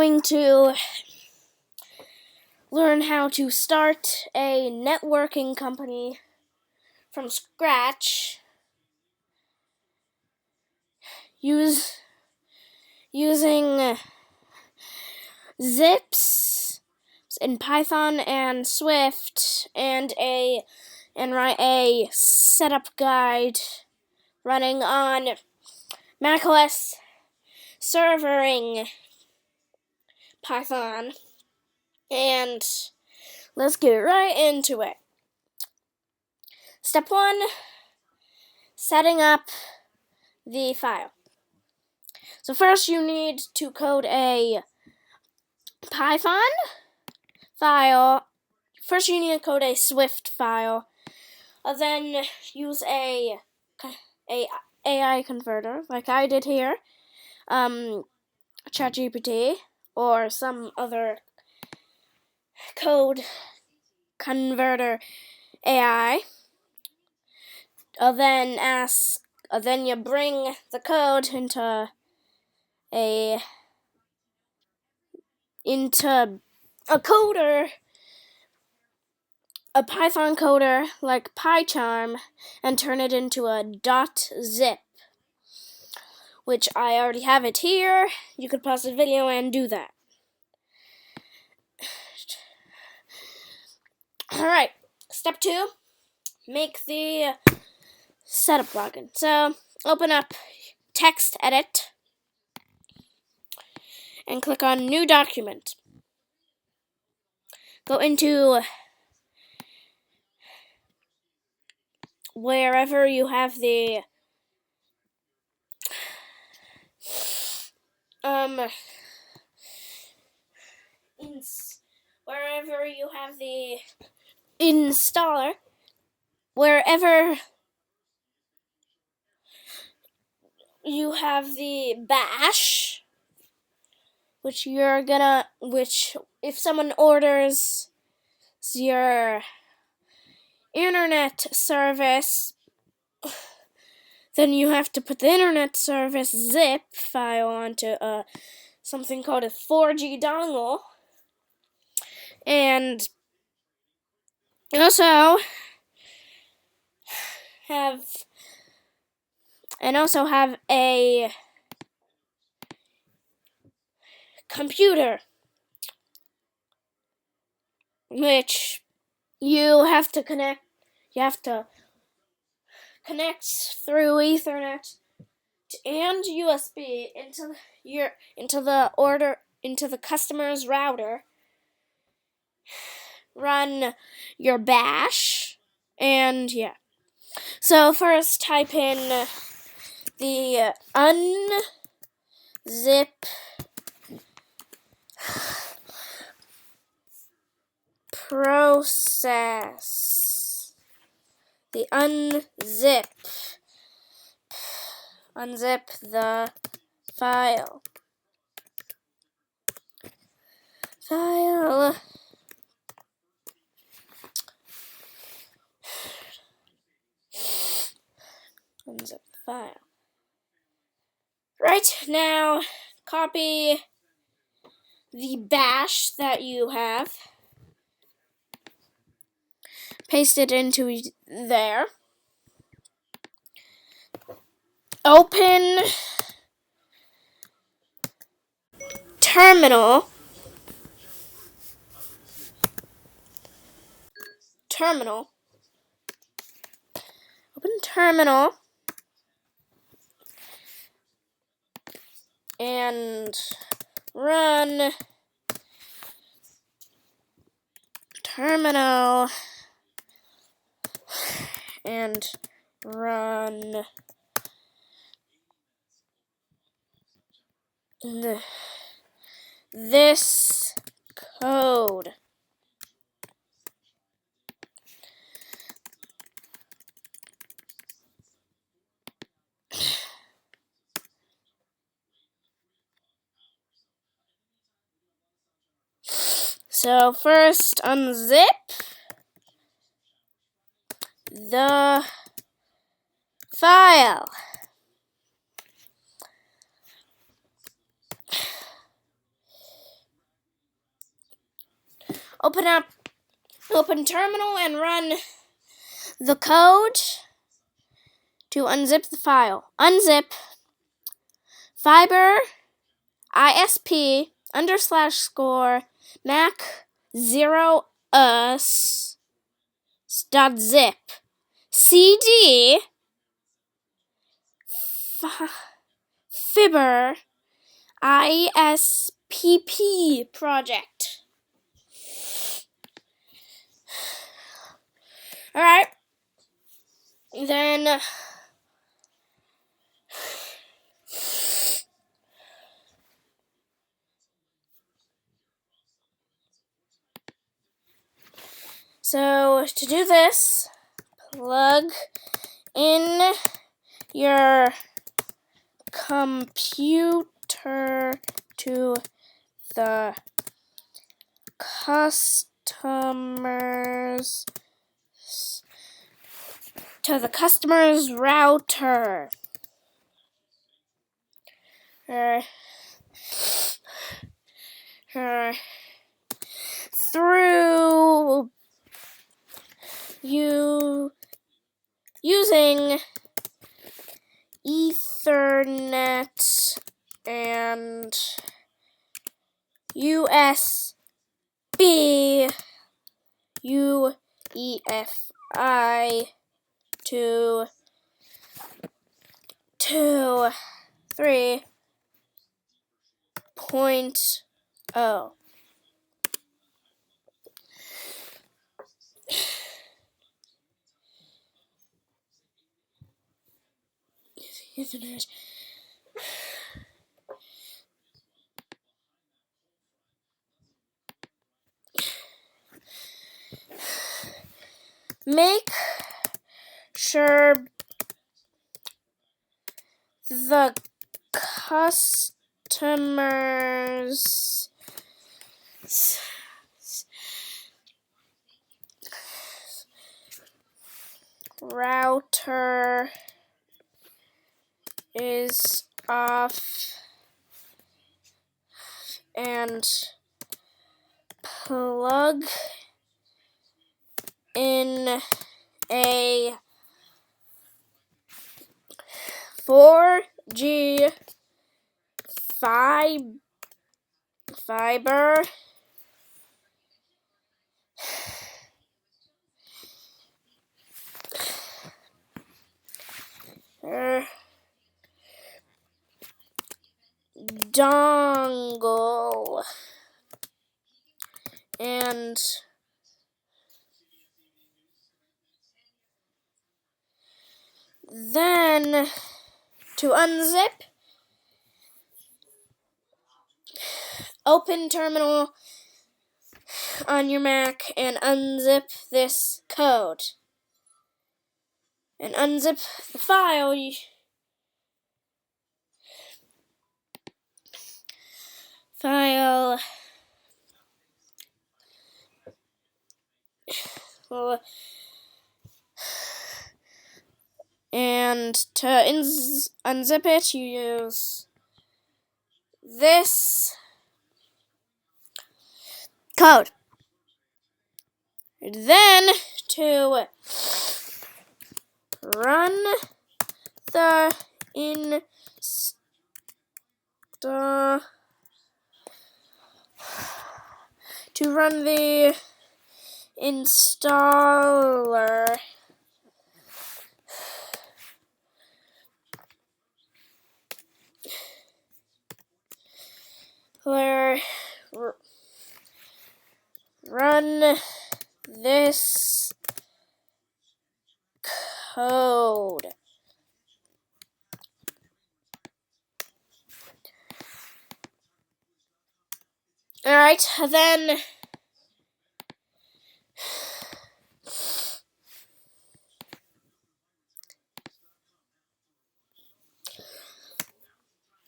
going to learn how to start a networking company from scratch using zips in Python and Swift and write a setup guide running on macOS servering Python. And let's get right into it. Step 1, setting up the file. So first you need to code a Python file. First you need to code a Swift file. Then use a AI converter like I did here, ChatGPT or some other code converter AI. Then you bring the code into a coder, a Python coder like PyCharm, and turn it into a .zip, which I already have it here. You could pause the video and do that. Alright, step 2, make the setup login. So open up TextEdit and click on New Document. Go into wherever you have the installer, wherever you have the bash, which if someone orders your internet service, then you have to put the internet service zip file onto something called a 4G dongle, and also have a computer, which you have to connect through Ethernet and USB into the customer's router. Run your bash, and yeah. So first type in the unzip process. The unzip the file. Unzip file. Right, now copy the bash that you have, paste it into there, open terminal, open terminal, and run terminal, and run this code. So first unzip the file. open terminal and run the code to unzip the file. Unzip fiber ISP _score mac 0us .zip cd fiber ISPP project. Alright. Then so to do this, plug in your computer to the customer's router. Through you using Ethernet and USB UEFI to 3.0. Ethernet. Make sure the customer's router is off and plug in a 4G fiber dongle and then to unzip, open terminal on your Mac and unzip this code. And unzip the file. And to unzip it, you use this code. Then to run the installer, run this code. Alright, then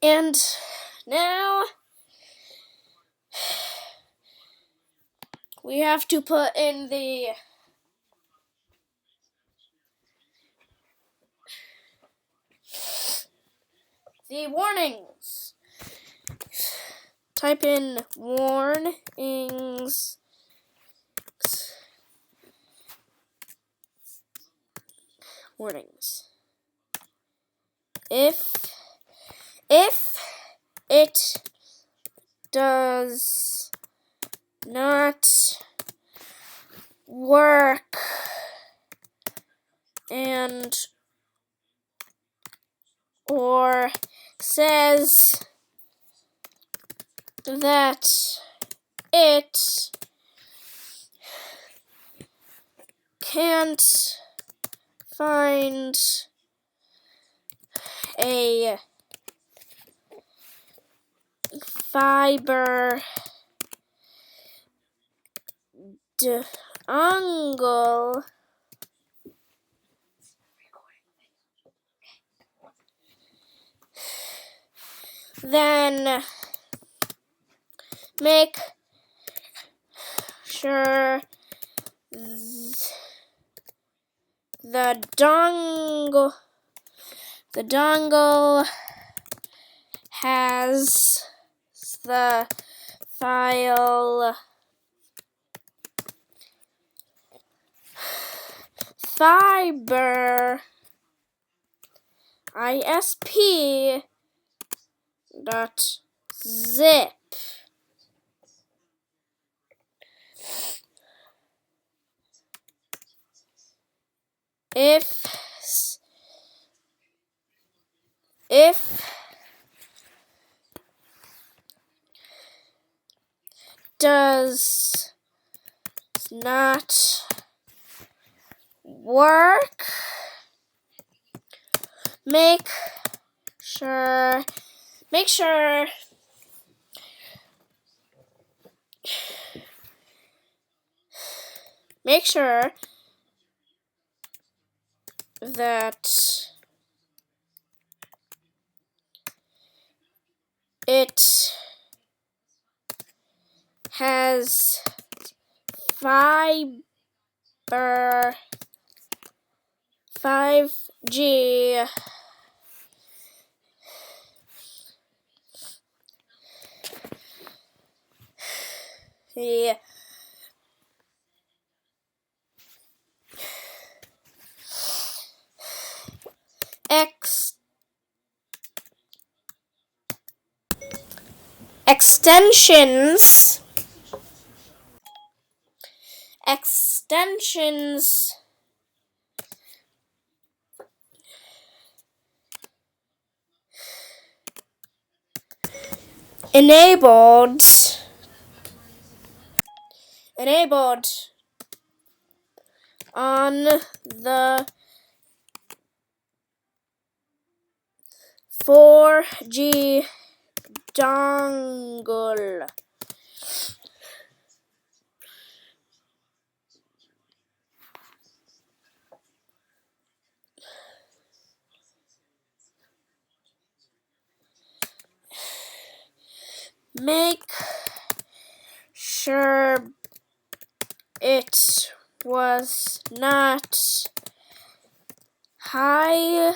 and now we have to put in the warnings. Type in warnings Warnings. If it does not work and or says that it can't find a fiber dongle, then make sure the dongle has the file fiber isp.zip. If does not work, make sure that it has fiber 5G the extensions enabled on the 4G dongle. Make sure it was not highly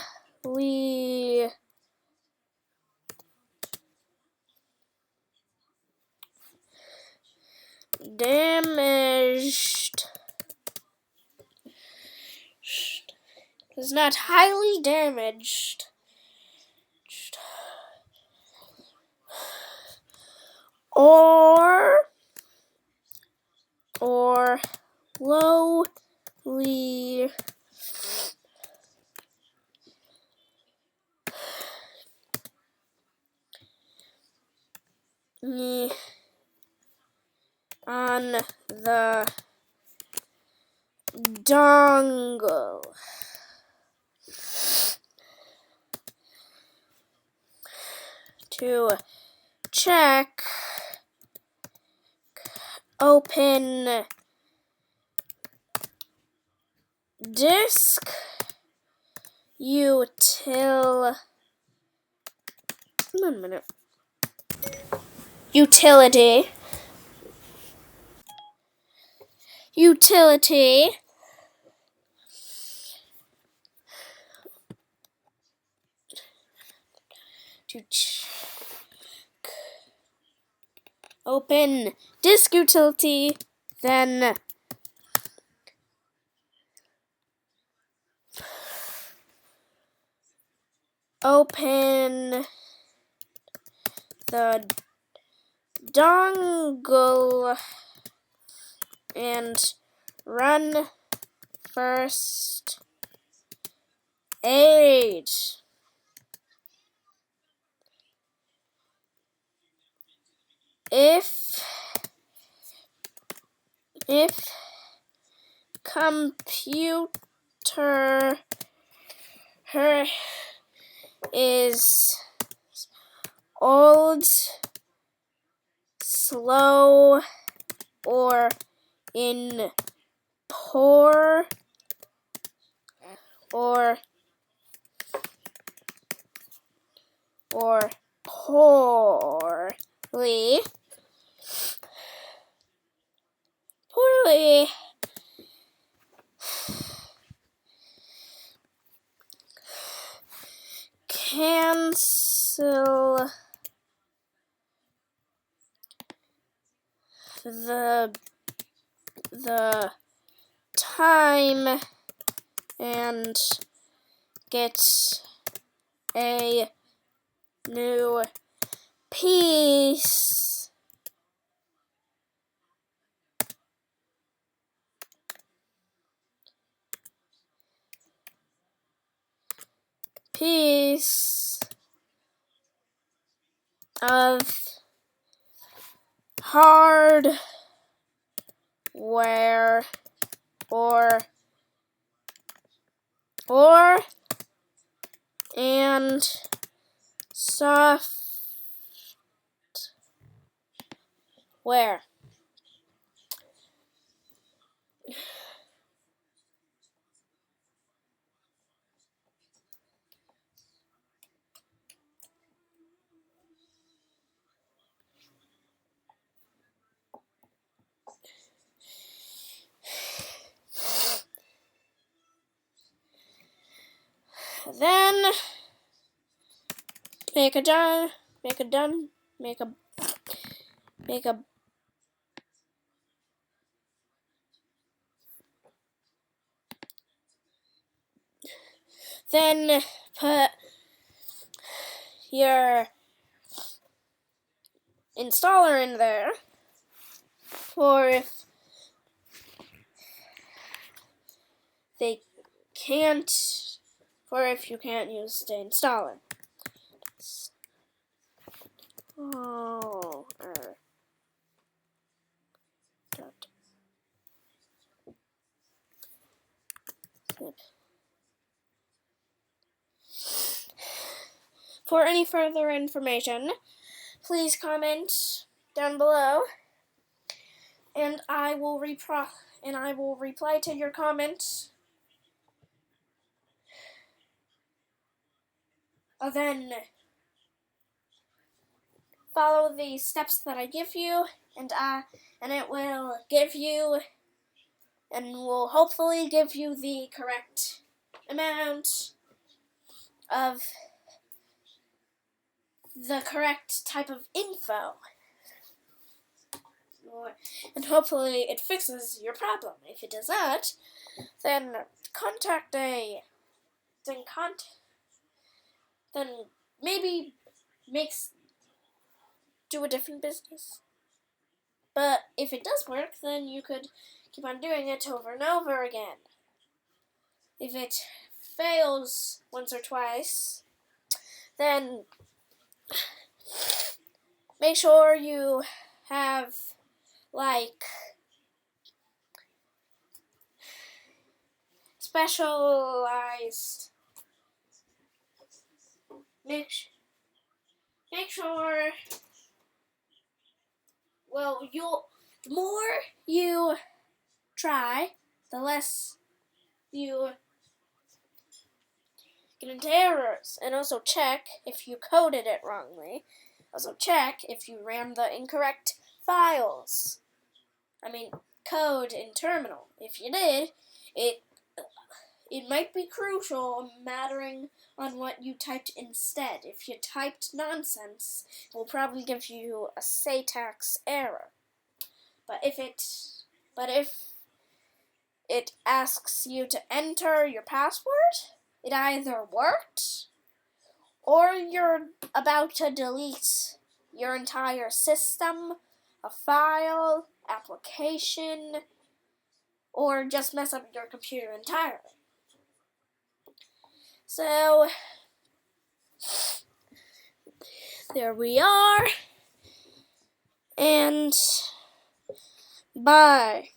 damaged. It's not highly damaged. Or lowly on the dongle. To check, open disk utility. To open disk utility, then open the dongle and run first aid. If computer is old, slow, or in poorly cancel the time and get a new piece. Of hardware or and software. Then make a then put your installer in there for if you can't use the installer. For any further information, please comment down below, and I will reply to your comments. Then follow the steps that I give you, and it will give you, and will hopefully give you the correct amount of the correct type of info. And hopefully it fixes your problem. If it does not, then maybe do a different business. But if it does work, then you could keep on doing it over and over again. If it fails once or twice, then make sure you have specialized. Make sure. Well, the more you try, the less you get into errors. And also check if you coded it wrongly. Also check if you ran the incorrect files. Code in terminal. If you did, it might be crucial, mattering on what you typed instead. If you typed nonsense, it will probably give you a syntax error. But if it asks you to enter your password, it either worked or you're about to delete your entire system, a file, application, or just mess up your computer entirely. So, there we are, and bye.